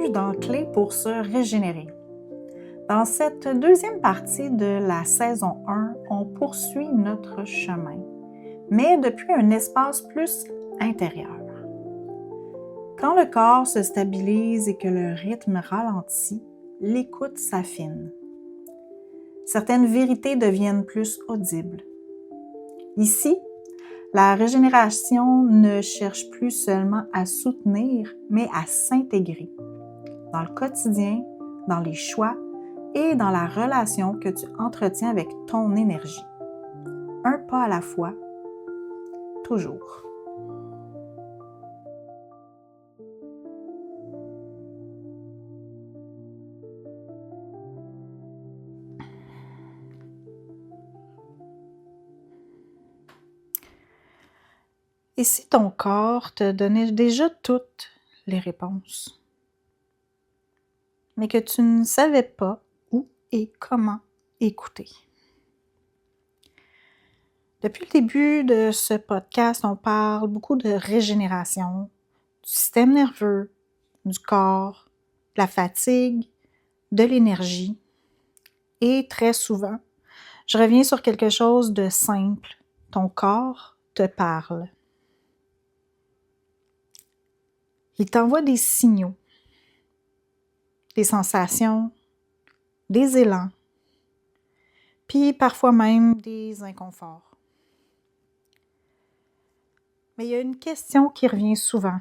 bienvenue dans Clé pour se régénérer. Dans cette deuxième partie de la saison 1, on poursuit notre chemin, mais depuis un espace plus intérieur. Quand le corps se stabilise et que le rythme ralentit, l'écoute s'affine. Certaines vérités deviennent plus audibles. Ici, la régénération ne cherche plus seulement à soutenir, mais à s'intégrer dans le quotidien, dans les choix et dans la relation que tu entretiens avec ton énergie. Un pas à la fois, toujours. Et si ton corps te donnait déjà toutes les réponses, mais que tu ne savais pas où et comment écouter? Depuis le début de ce podcast, on parle beaucoup de régénération, du système nerveux, du corps, de la fatigue, de l'énergie. Et très souvent, je reviens sur quelque chose de simple. Ton corps te parle. Il t'envoie des signaux, des sensations, des élans, puis parfois même des inconforts. Mais il y a une question qui revient souvent.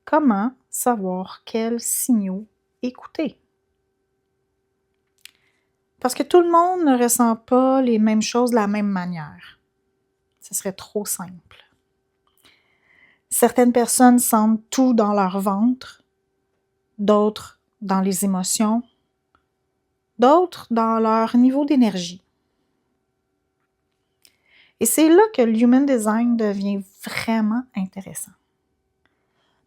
Comment savoir quels signaux écouter? Parce que tout le monde ne ressent pas les mêmes choses de la même manière. Ce serait trop simple. Certaines personnes sentent tout dans leur ventre, d'autres dans les émotions, d'autres dans leur niveau d'énergie. Et c'est là que l'Human Design devient vraiment intéressant.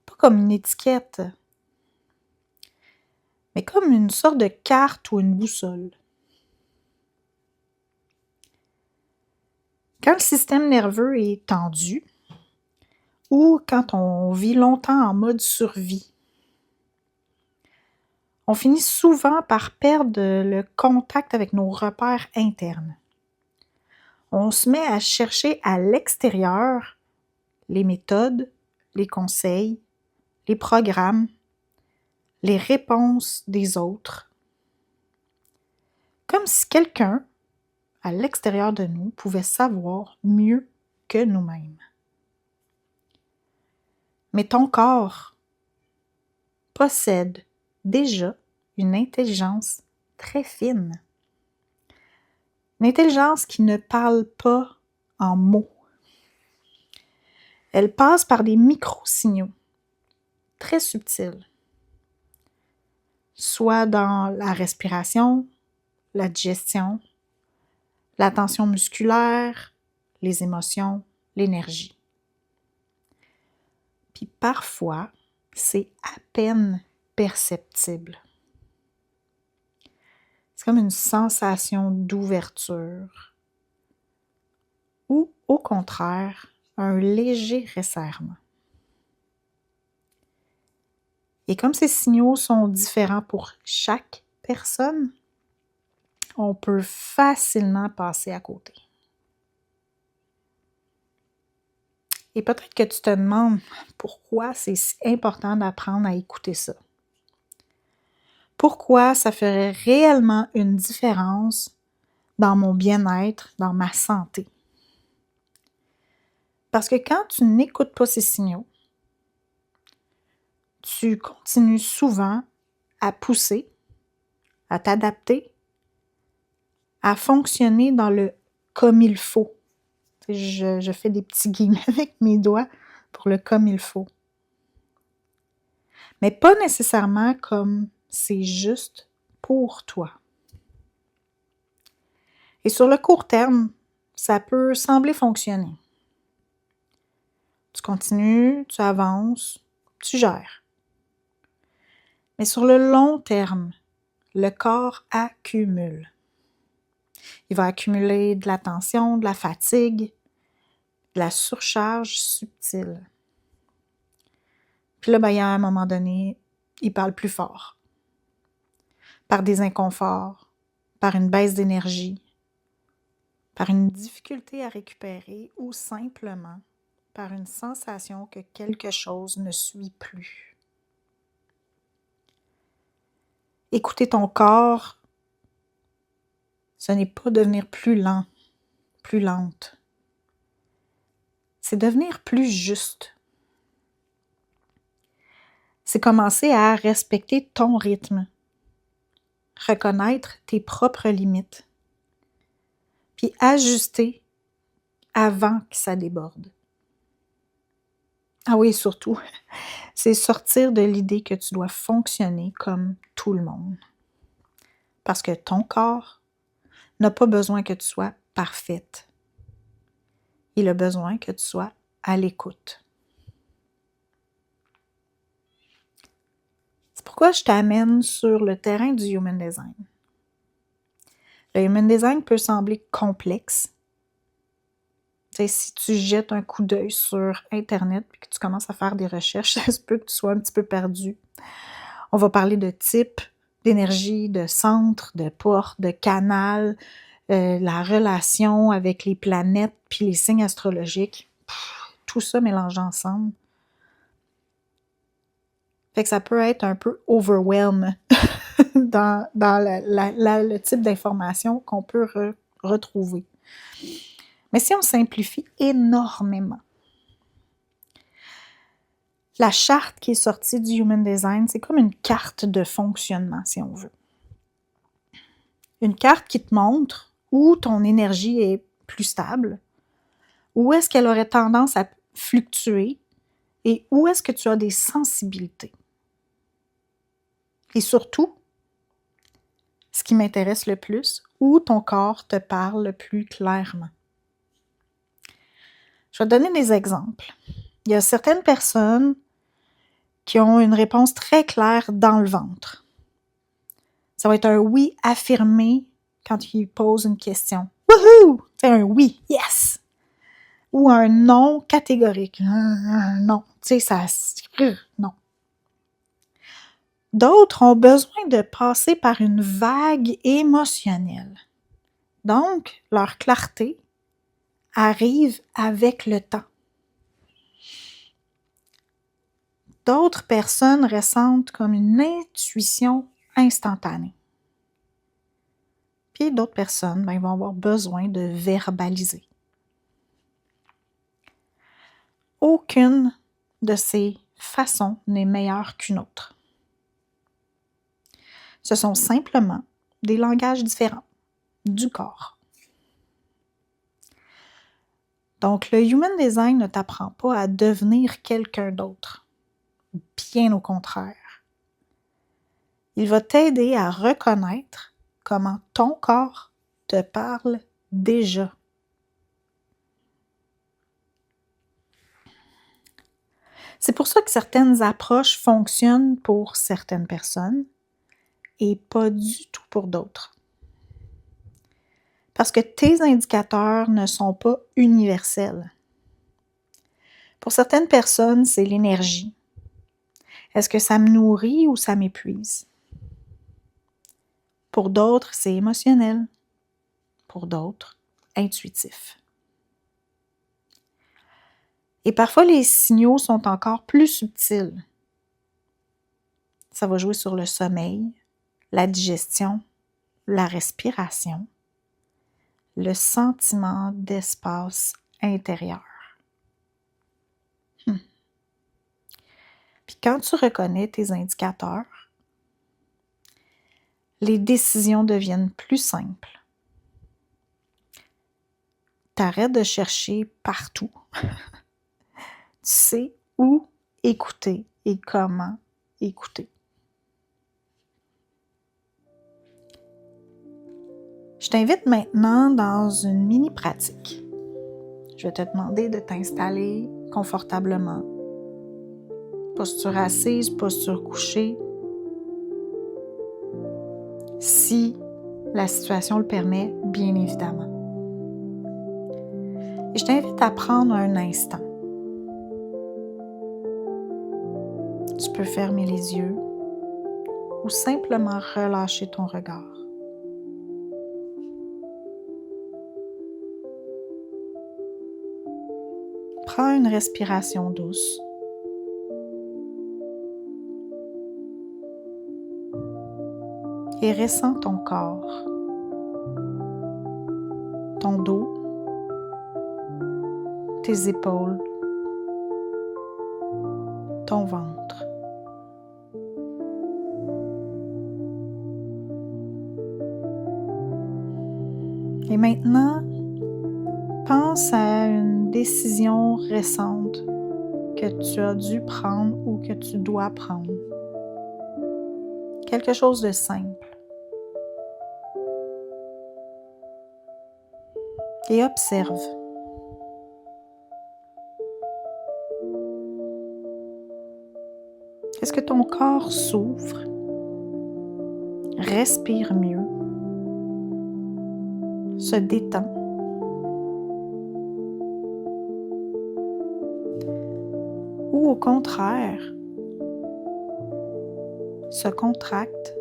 Pas comme une étiquette, mais comme une sorte de carte ou une boussole. Quand le système nerveux est tendu ou quand on vit longtemps en mode survie, on finit souvent par perdre le contact avec nos repères internes. On se met à chercher à l'extérieur les méthodes, les conseils, les programmes, les réponses des autres. Comme si quelqu'un, à l'extérieur de nous, pouvait savoir mieux que nous-mêmes. Mais ton corps possède déjà une intelligence très fine. Une intelligence qui ne parle pas en mots. Elle passe par des micro-signaux très subtils, soit dans la respiration, la digestion, la tension musculaire, les émotions, l'énergie. Puis parfois, c'est à peine perceptible. C'est comme une sensation d'ouverture ou, au contraire, un léger resserrement. Et comme ces signaux sont différents pour chaque personne, on peut facilement passer à côté. Et peut-être que tu te demandes pourquoi c'est si important d'apprendre à écouter ça. Pourquoi ça ferait réellement une différence dans mon bien-être, dans ma santé? Parce que quand tu n'écoutes pas ces signaux, tu continues souvent à pousser, à t'adapter, à fonctionner dans le comme il faut. Je fais des petits guillemets avec mes doigts pour le comme il faut. Mais pas nécessairement comme c'est juste pour toi. Et sur le court terme, ça peut sembler fonctionner. Tu continues, tu avances, tu gères. Mais sur le long terme, le corps accumule. Il va accumuler de la tension, de la fatigue, de la surcharge subtile. Puis là, il y a un moment donné, il parle plus fort. Par des inconforts, par une baisse d'énergie, par une difficulté à récupérer ou simplement par une sensation que quelque chose ne suit plus. Écouter ton corps, ce n'est pas devenir plus lent, plus lente. C'est devenir plus juste. C'est commencer à respecter ton rythme, reconnaître tes propres limites, puis ajuster avant que ça déborde. Ah oui, surtout, c'est sortir de l'idée que tu dois fonctionner comme tout le monde. Parce que ton corps n'a pas besoin que tu sois parfaite. Il a besoin que tu sois à l'écoute. C'est pourquoi je t'amène sur le terrain du Human Design. Le Human Design peut sembler complexe. Si tu jettes un coup d'œil sur Internet et que tu commences à faire des recherches, ça se peut que tu sois un petit peu perdu. On va parler de type, d'énergie, de centre, de porte, de canal, la relation avec les planètes puis les signes astrologiques. Tout ça mélangé ensemble. Fait que ça peut être un peu overwhelm dans le type d'information qu'on peut retrouver. Mais si on simplifie énormément, la charte qui est sortie du Human Design, c'est comme une carte de fonctionnement, si on veut. Une carte qui te montre où ton énergie est plus stable, où est-ce qu'elle aurait tendance à fluctuer et où est-ce que tu as des sensibilités. Et surtout, ce qui m'intéresse le plus, où ton corps te parle le plus clairement. Je vais te donner des exemples. Il y a certaines personnes qui ont une réponse très claire dans le ventre. Ça va être un oui affirmé quand ils posent une question. Wouhou! C'est un oui, yes! Ou un non catégorique. Non, tu sais, ça... Non. D'autres ont besoin de passer par une vague émotionnelle. Donc, leur clarté arrive avec le temps. D'autres personnes ressentent comme une intuition instantanée. Puis d'autres personnes vont avoir besoin de verbaliser. Aucune de ces façons n'est meilleure qu'une autre. Ce sont simplement des langages différents du corps. Donc, le Human Design ne t'apprend pas à devenir quelqu'un d'autre. Bien au contraire. Il va t'aider à reconnaître comment ton corps te parle déjà. C'est pour ça que certaines approches fonctionnent pour certaines personnes et pas du tout pour d'autres. Parce que tes indicateurs ne sont pas universels. Pour certaines personnes, c'est l'énergie. Est-ce que ça me nourrit ou ça m'épuise? Pour d'autres, c'est émotionnel. Pour d'autres, intuitif. Et parfois, les signaux sont encore plus subtils. Ça va jouer sur le sommeil, la digestion, la respiration, le sentiment d'espace intérieur. Puis quand tu reconnais tes indicateurs, les décisions deviennent plus simples. T'arrêtes de chercher partout. Tu sais où écouter et comment écouter. Je t'invite maintenant dans une mini-pratique. Je vais te demander de t'installer confortablement. Posture assise, posture couchée. Si la situation le permet, bien évidemment. Et je t'invite à prendre un instant. Tu peux fermer les yeux ou simplement relâcher ton regard. Prends une respiration douce. Et ressens ton corps, ton dos, tes épaules, ton ventre. Et maintenant, pense à une décision récente que tu as dû prendre ou que tu dois prendre. Quelque chose de simple. Et observe. Est-ce que ton corps s'ouvre, respire mieux, se détend? Ou au contraire, se contracte,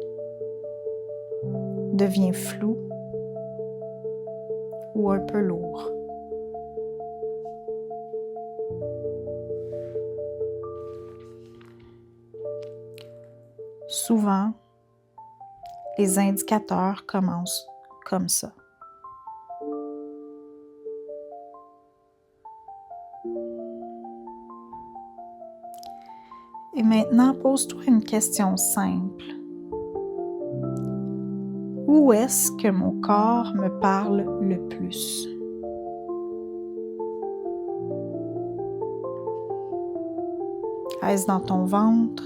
devient flou ou un peu lourd. Souvent, les indicateurs commencent comme ça. Et maintenant, pose-toi une question simple. Où est-ce que mon corps me parle le plus? Est-ce dans ton ventre?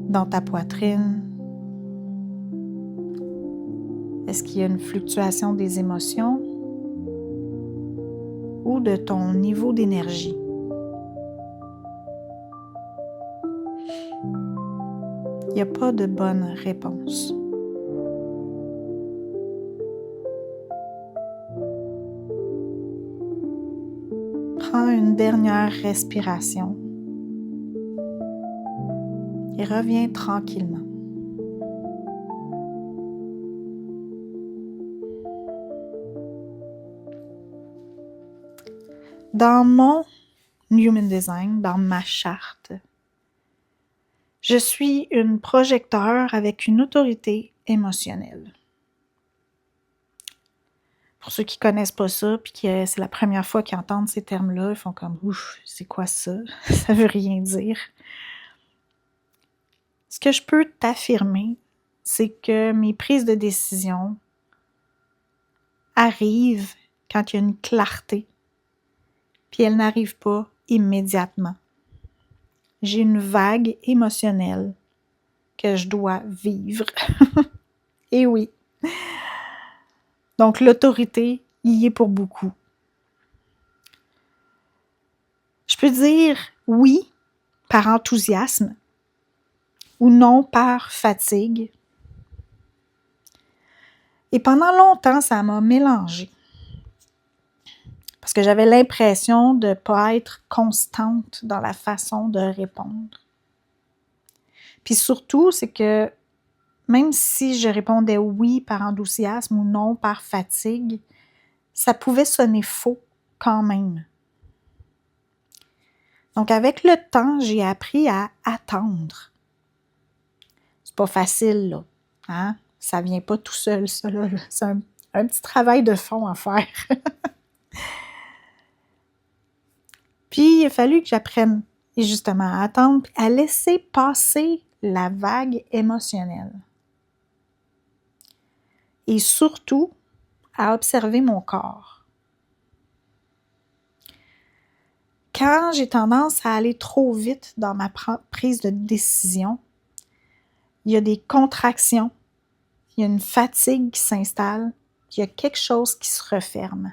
Dans ta poitrine? Est-ce qu'il y a une fluctuation des émotions? Ou de ton niveau d'énergie? Il n'y a pas de bonne réponse. Prends une dernière respiration et reviens tranquillement. Dans mon Human Design, dans ma charte, je suis une projecteur avec une autorité émotionnelle. Pour ceux qui connaissent pas ça, puis que c'est la première fois qu'ils entendent ces termes-là, ils font comme « Ouf, c'est quoi ça? Ça veut rien dire. » Ce que je peux t'affirmer, c'est que mes prises de décision arrivent quand il y a une clarté, puis elles n'arrivent pas immédiatement. J'ai une vague émotionnelle que je dois vivre. Et oui. Donc, l'autorité y est pour beaucoup. Je peux dire oui par enthousiasme ou non par fatigue. Et pendant longtemps, ça m'a mélangé. Parce que j'avais l'impression de ne pas être constante dans la façon de répondre. Puis surtout, c'est que même si je répondais oui par enthousiasme ou non par fatigue, ça pouvait sonner faux quand même. Donc, avec le temps, j'ai appris à attendre. C'est pas facile, là. Hein? Ça vient pas tout seul, ça, là. C'est un petit travail de fond à faire. Puis, il a fallu que j'apprenne justement à attendre, à laisser passer la vague émotionnelle. Et surtout, à observer mon corps. Quand j'ai tendance à aller trop vite dans ma prise de décision, il y a des contractions, il y a une fatigue qui s'installe, il y a quelque chose qui se referme.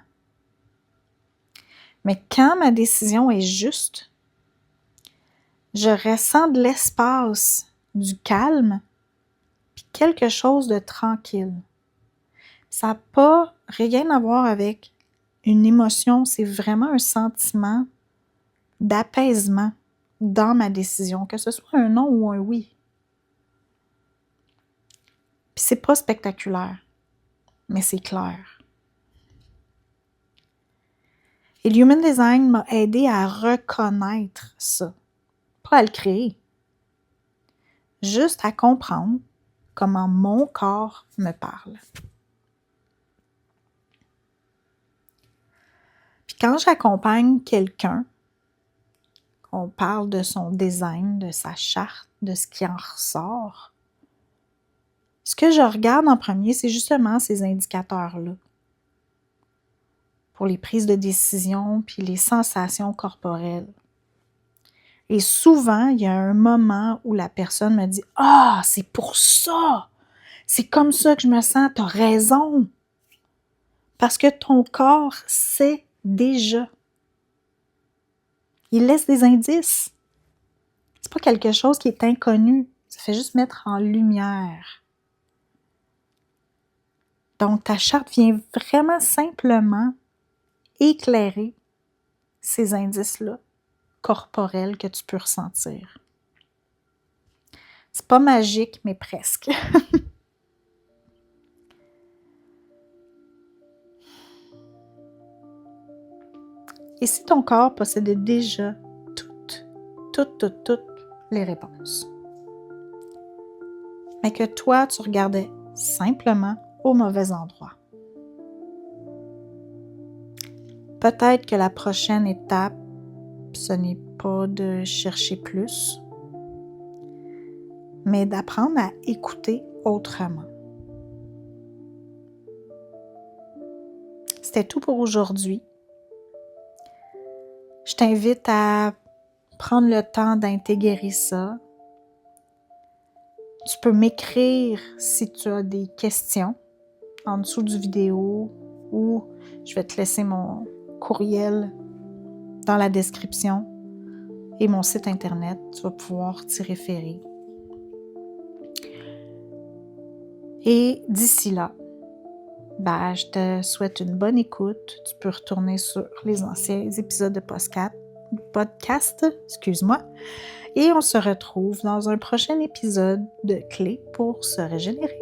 Mais quand ma décision est juste, je ressens de l'espace, du calme, puis quelque chose de tranquille. Ça n'a pas rien à voir avec une émotion, c'est vraiment un sentiment d'apaisement dans ma décision, que ce soit un non ou un oui. Puis c'est pas spectaculaire, mais c'est clair. Et le Human Design m'a aidé à reconnaître ça, pas à le créer, juste à comprendre comment mon corps me parle. Puis quand j'accompagne quelqu'un, on parle de son design, de sa charte, de ce qui en ressort, ce que je regarde en premier, c'est justement ces indicateurs-là pour les prises de décision puis les sensations corporelles. Et souvent, il y a un moment où la personne me dit « Ah, c'est pour ça! C'est comme ça que je me sens, t'as raison! » Parce que ton corps sait déjà. Il laisse des indices. C'est pas quelque chose qui est inconnu. Ça fait juste mettre en lumière. Donc, ta charte vient vraiment simplement éclairer ces indices-là corporels que tu peux ressentir. C'est pas magique, mais presque. Et si ton corps possédait déjà toutes les réponses, mais que toi, tu regardais simplement au mauvais endroit, peut-être que la prochaine étape, ce n'est pas de chercher plus, mais d'apprendre à écouter autrement. C'était tout pour aujourd'hui. Je t'invite à prendre le temps d'intégrer ça. Tu peux m'écrire si tu as des questions en dessous du vidéo ou je vais te laisser mon courriel dans la description et mon site internet. Tu vas pouvoir t'y référer. Et d'ici là, je te souhaite une bonne écoute. Tu peux retourner sur les anciens épisodes de podcast, et on se retrouve dans un prochain épisode de Clés pour se régénérer.